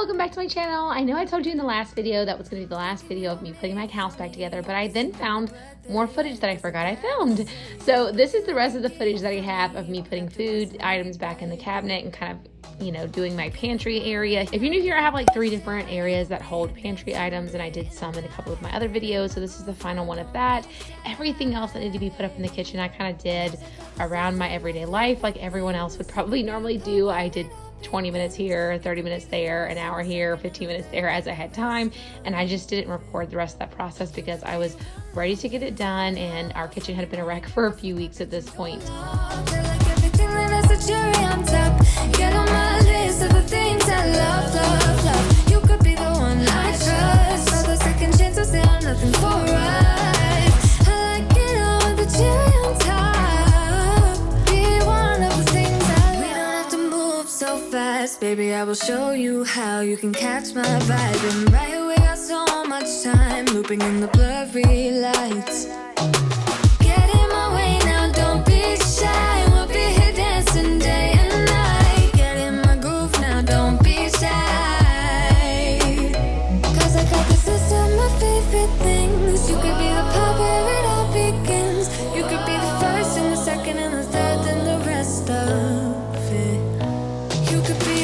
welcome back to my channel. I know I told you in the last video that was going to be the last video of me putting my house back together, but I then found more footage that I forgot I filmed. So this is the rest of the footage that I have of me putting food items back in the cabinet and kind of, you know, doing my pantry area. If you're new here, I have like 3 different areas that hold pantry items, and I did some in a couple of my other videos, so this is the final one of that. Everything else that needed to be put up in the kitchen, I kind of did around my everyday life like everyone else would probably normally do. I did 20 minutes here, 30 minutes there, an hour here, 15 minutes there as I had time, and I just didn't record the rest of that process because I was ready to get it done, and our kitchen had been a wreck for a few weeks at this point. Baby, I will show you how you can catch my vibe. And right away, got so much time looping in the blurry lights. Get in my way now, don't be shy. We'll be here dancing day and night. Get in my groove now, don't be shy. Cause I got this list of my favorite things. You could be the part where it all begins. You could be the first and the second and the third and the rest of it. You could be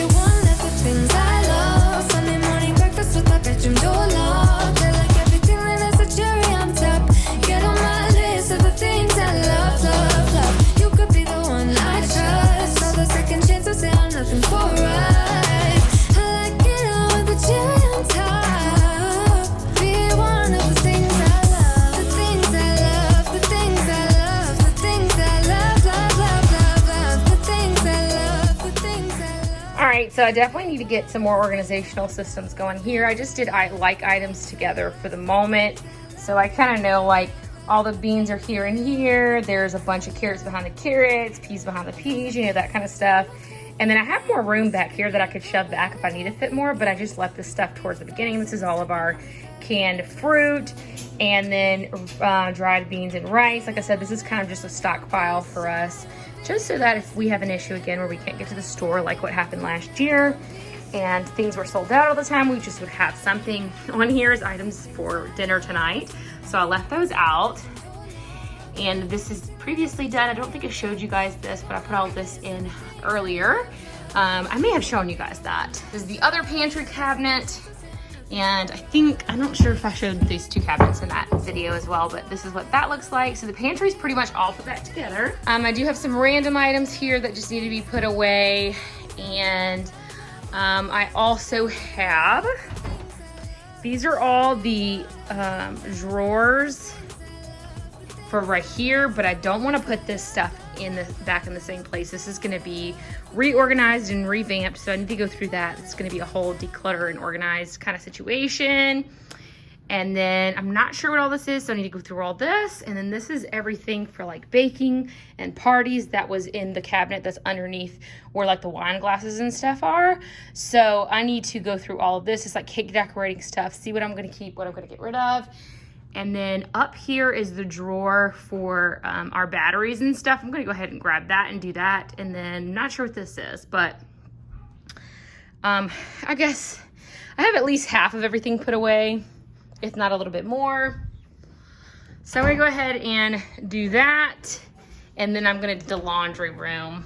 things I love. Sunday morning breakfast with my bedroom door locked. I like everything that has a cherry on top. Get on my list of the things I love, love, love. You could be the one I trust. All the second chances say I'm nothing for right. I like it all with the cherry on top. Be one of the things I love. The things I love, the things I love, the things I love, love, love, love, love. The things I love, the things I love. All right, so I definitely need to get some more organizational systems going here. I just did like items together for the moment. So I kind of know like all the beans are here and here. There's a bunch of carrots behind the carrots, peas behind the peas, you know, that kind of stuff. And then I have more room back here that I could shove back if I need to fit more, but I just left this stuff towards the beginning. This is all of our canned fruit and then dried beans and rice. Like I said, this is kind of just a stockpile for us, just so that if we have an issue again where we can't get to the store like what happened last year and things were sold out all the time, we just would have something on here as items for dinner tonight. So I left those out. And this is previously done. I don't think I showed you guys this, but I put all this in earlier. I may have shown you guys that. This is the other pantry cabinet. And I'm not sure if I showed these 2 cabinets in that video as well, but this is what that looks like. So the pantry is pretty much all put back together. I do have some random items here that just need to be put away. And I also have, these are all the drawers for right here, but I don't want to put this stuff back in the same place. This is going to be reorganized and revamped, so I need to go through that. It's going to be a whole declutter and organized kind of situation. And then I'm not sure what all this is, so I need to go through all this. And then this is everything for like baking and parties that was in the cabinet that's underneath where like the wine glasses and stuff are. So I need to go through all of this. It's like cake decorating stuff, see what I'm going to keep, what I'm going to get rid of. And then up here is the drawer for our batteries and stuff. I'm gonna go ahead and grab that and do that. And then not sure what this is, but I guess I have at least half of everything put away, if not a little bit more. So I'm gonna go ahead and do that. And then I'm gonna do the laundry room.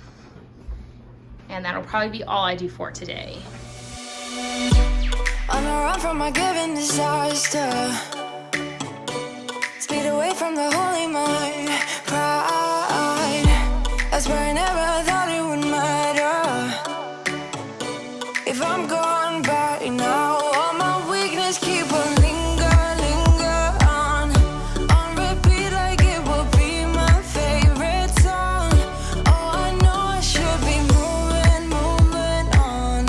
And that'll probably be all I do for today. On a run from my given disaster. Speed away from the holy mind, pride. That's where I never thought it would matter. If I'm gone by now, all my weakness keep on linger on repeat like it will be my favorite song. Oh, I know I should be moving on,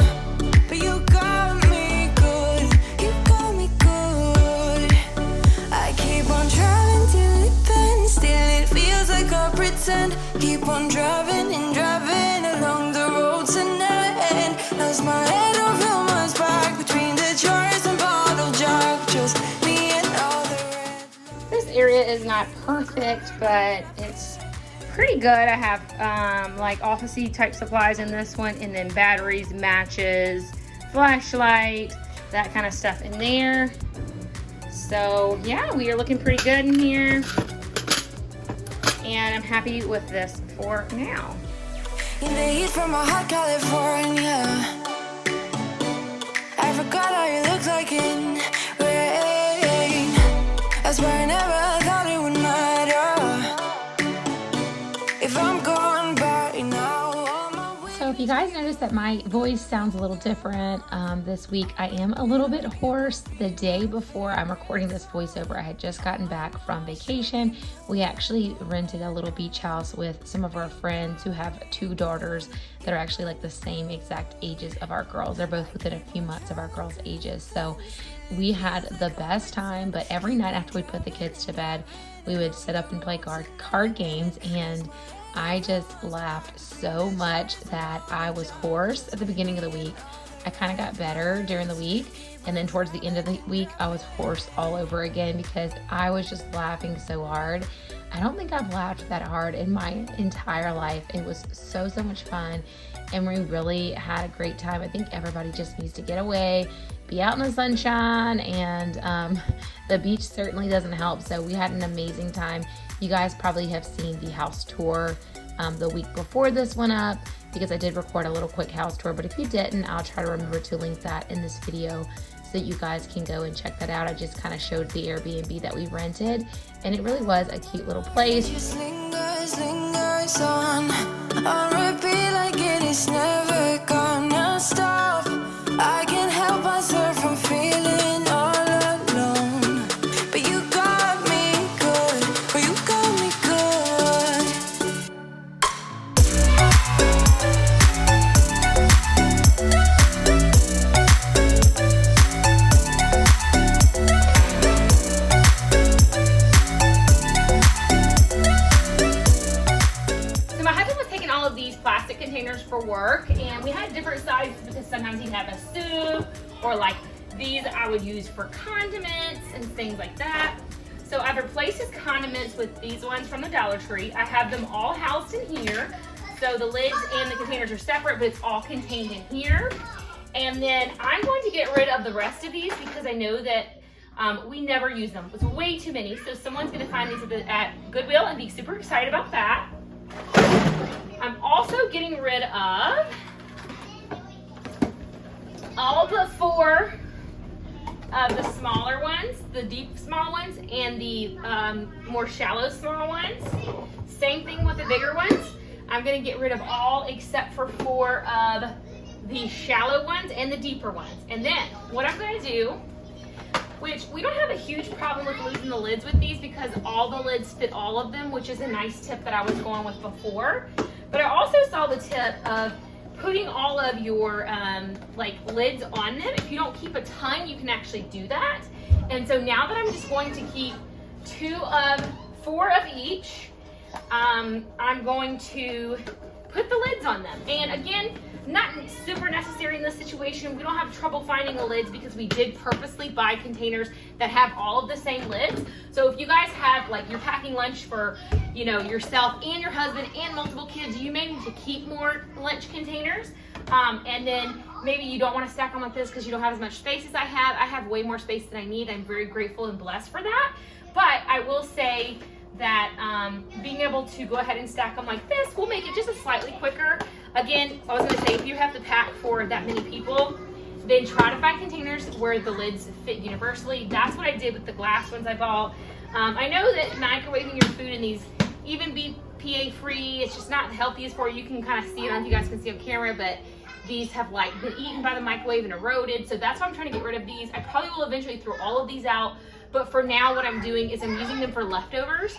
but you got me good, you got me good. I keep on driving till it bends, still it feels like I pretend. Keep on driving and driving along the road to never end. Lost my head over my back between the jars and bottle jack. Just me and all the red. This area is not perfect, but it's pretty good. I have like office-y type supplies in this one, and then batteries, matches, flashlight, that kind of stuff in there. So yeah, we are looking pretty good in here. And I'm happy with this for now. In the heat from a hot California, I forgot how you look like in rain. I swear I never thought it would matter if I'm gone by now. On my way. So if you guys notice that my voice sounds a little different this week, I am a little bit hoarse. The day before I'm recording this voiceover, I had just gotten back from vacation. We actually rented a little beach house with some of our friends who have 2 daughters that are actually like the same exact ages of our girls. They're both within a few months of our girls' ages. So we had the best time, but every night after we put the kids to bed, we would sit up and play card games, and I just laughed so much that I was hoarse at the beginning of the week. I kind of got better during the week, and then towards the end of the week, I was hoarse all over again because I was just laughing so hard. I don't think I've laughed that hard in my entire life. It was so much fun, and we really had a great time. I think everybody just needs to get away, be out in the sunshine, and the beach certainly doesn't help. So we had an amazing time. You guys probably have seen the house tour the week before this went up, because I did record a little quick house tour, but if you didn't, I'll try to remember to link that in this video so that you guys can go and check that out. I just kind of showed the Airbnb that we rented, and it really was a cute little place. Just lingers on repeat like it is never gonna stop. I can't help myself from feeling all alone, but you got me good, but you got me good. So my husband was taking all of these plastic containers for work, and we had different sizes because sometimes he'd have a soup, or like these I would use for condiments and things like that. So I've replaced his condiments with these ones from the Dollar Tree. I have them all housed in here. So the lids and the containers are separate, but it's all contained in here. And then I'm going to get rid of the rest of these because I know that we never use them. It's way too many. So someone's gonna find these at Goodwill and be super excited about that. I'm also getting rid of all but 4 of the smaller ones, the deep small ones, and the more shallow small ones. Same thing with the bigger ones. I'm gonna get rid of all except for 4 of the shallow ones and the deeper ones. And then what I'm gonna do, which we don't have a huge problem with losing the lids with these because all the lids fit all of them, which is a nice tip that I was going with before. But I also saw the tip of putting all of your like lids on them. If you don't keep a ton, you can actually do that. And so now that I'm just going to keep 4 of each, I'm going to put the lids on them. And again, not super necessary in this situation. We don't have trouble finding the lids because we did purposely buy containers that have all of the same lids. So if you guys have, like, you're packing lunch for, you know, yourself and your husband and multiple kids, you may need to keep more lunch containers. And then maybe you don't want to stack them like this because you don't have as much space as I have. I have way more space than I need. I'm very grateful and blessed for that. But I will say that being able to go ahead and stack them like this will make it just a slightly quicker. Again, I was going to say, if you have to pack for that many people, then try to find containers where the lids fit universally. That's what I did with the glass ones I bought. I know that microwaving your food in these, even BPA free, it's just not the healthiest for you. You can kind of see it on, you guys can see on camera, but these have like been eaten by the microwave and eroded. So that's why I'm trying to get rid of these. I probably will eventually throw all of these out. But for now, what I'm doing is I'm using them for leftovers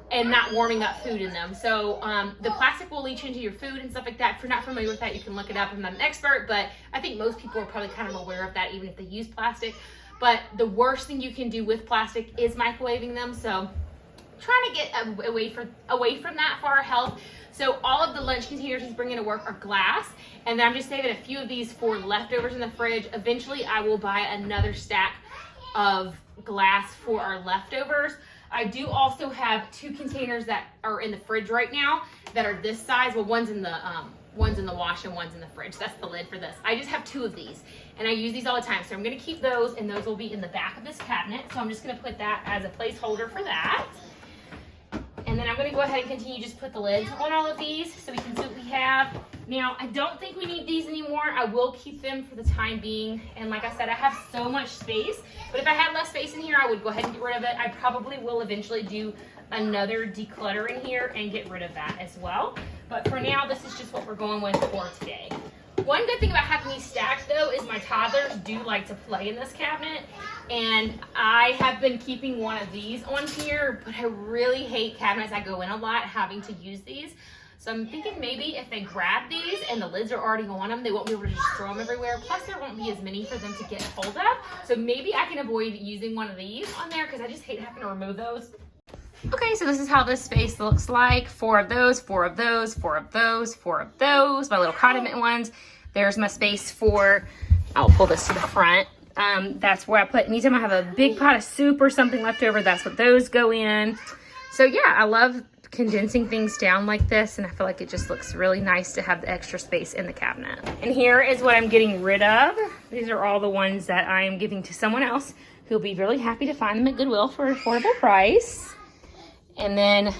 and not warming up food in them. So the plastic will leach into your food and stuff like that. If you're not familiar with that, you can look it up. I'm not an expert, but I think most people are probably kind of aware of that, even if they use plastic. But the worst thing you can do with plastic is microwaving them. So trying to get away from that for our health. So all of the lunch containers he's bringing to work are glass. And then I'm just saving a few of these for leftovers in the fridge. Eventually, I will buy another stack of glass for our leftovers. I do also have 2 containers that are in the fridge right now that are this size. Well, one's in the wash and one's in the fridge. That's the lid for this. I just have 2 of these and I use these all the time. So I'm gonna keep those, and those will be in the back of this cabinet. So I'm just gonna put that as a placeholder for that. And then I'm gonna go ahead and continue just put the lids on all of these so we can see what we have. Now, I don't think we need these anymore. I will keep them for the time being. And like I said, I have so much space, but if I had less space in here, I would go ahead and get rid of it. I probably will eventually do another decluttering here and get rid of that as well. But for now, this is just what we're going with for today. One good thing about having these stacked though is my toddlers do like to play in this cabinet, and I have been keeping one of these on here, but I really hate cabinets. I go in a lot having to use these. So I'm thinking maybe if they grab these and the lids are already on them, they won't be able to just throw them everywhere. Plus there won't be as many for them to get hold of. So maybe I can avoid using one of these on there because I just hate having to remove those. Okay, so this is how this space looks like. 4 of those, 4 of those, 4 of those, 4 of those, my little condiment ones. There's my space for, I'll pull this to the front. That's where I put, anytime I have a big pot of soup or something left over, that's what those go in. So yeah, I love condensing things down like this, and I feel like it just looks really nice to have the extra space in the cabinet. And here is what I'm getting rid of. These are all the ones that I am giving to someone else who'll be really happy to find them at Goodwill for an affordable price. And then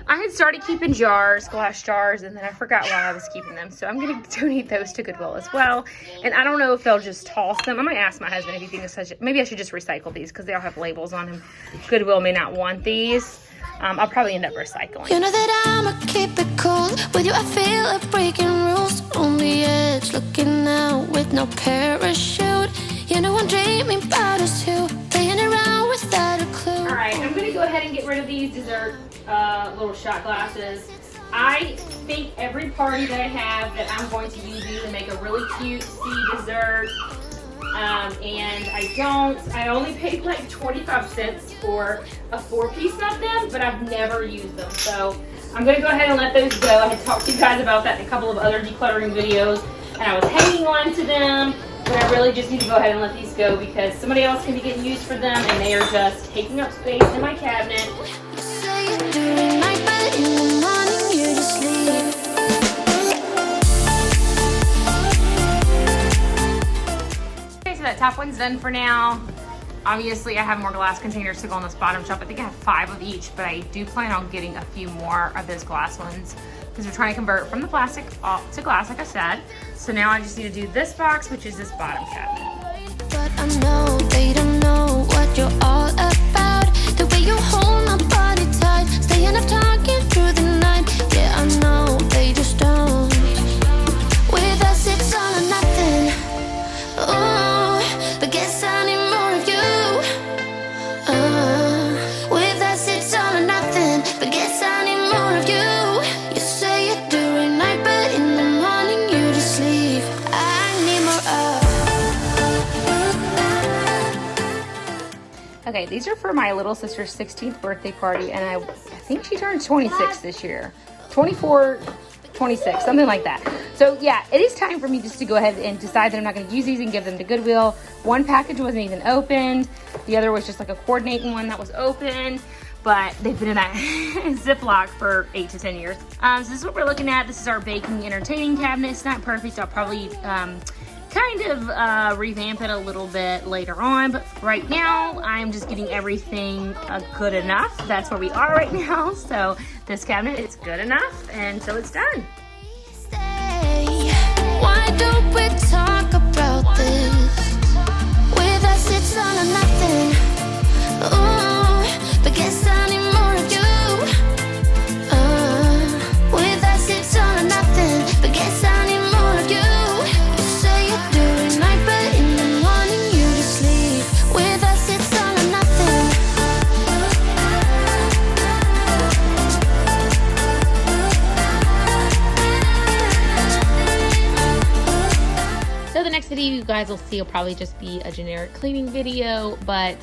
I had started keeping jars, glass jars, and then I forgot why I was keeping them. So I'm going to donate those to Goodwill as well. And I don't know if they'll just toss them. I'm going to ask my husband if he thinks maybe I should just recycle these because they all have labels on them. Goodwill may not want these. I'll probably end up recycling. You know that I'ma keep it cool. With you I feel like breaking rules. On the edge, looking out with no parachute. You know I'm dreaming about us two, playing around without a clue. Alright, I'm going to go ahead and get rid of these dessert little shot glasses. I think every party that I have that I'm going to use these and make a really cutesy dessert. And I only paid like 25 cents for a 4-piece of them, but I've never used them. So I'm going to go ahead and let those go. I had talked to you guys about that in a couple of other decluttering videos, and I was hanging on to them, but I really just need to go ahead and let these go because somebody else can be getting used for them, and they are just taking up space in my cabinet. You say you're doing night, but in the morning you just leave. That top one's done for now. Obviously I have more glass containers to go on this bottom shelf. I think I have 5 of each, but I do plan on getting a few more of those glass ones because we're trying to convert from the plastic to glass, like I said. So now I just need to do this box, which is this bottom cabinet. But I know they don't know what you're all about. The way you hold my body tight, staying up talking through the night. Yeah, I know they just don't. With us it's all or nothing. But guess I need more of you. With us it's all or nothing. But guess I need more of you. You say you're doing night, but in the morning you just leave. I need more of. Okay, these are for my little sister's 16th birthday party, and I think she turned 26 this year. 24, 26, something like that. So yeah, it is time for me just to go ahead and decide that I'm not going to use these and give them to Goodwill. One package wasn't even opened. The other was just like a coordinating one that was open, but they've been in that Ziploc for 8 to 10 years. So this is what we're looking at. This is our baking entertaining cabinet. It's not perfect. I'll probably kind of revamp it a little bit later on, but right now I'm just getting everything good enough. That's where we are right now. So this cabinet is good enough, and so it's done. Why don't we talk about this? With us it's all or nothing. But guess I need more of you. With us it's all or nothing. But guess I need more of you. You say you're doing night, but in the morning you just leave. With us it's all or nothing. So the next video you guys will see will probably just be a generic cleaning video, but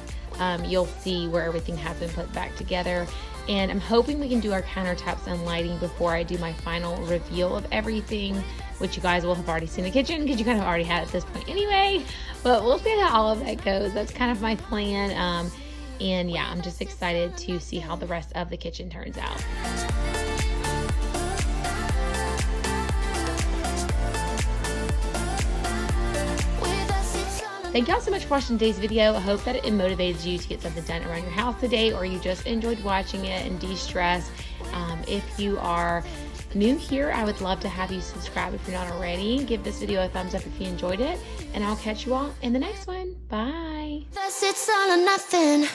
you'll see where everything has been put back together. And I'm hoping we can do our countertops and lighting before I do my final reveal of everything, which you guys will have already seen the kitchen because you kind of already had at this point anyway. But we'll see how all of that goes. That's kind of my plan. And yeah, I'm just excited to see how the rest of the kitchen turns out. Thank y'all so much for watching today's video. I hope that it motivated you to get something done around your house today, or you just enjoyed watching it and de-stress. If you are new here, I would love to have you subscribe if you're not already. Give this video a thumbs up if you enjoyed it, and I'll catch you all in the next one. Bye. It's all or nothing.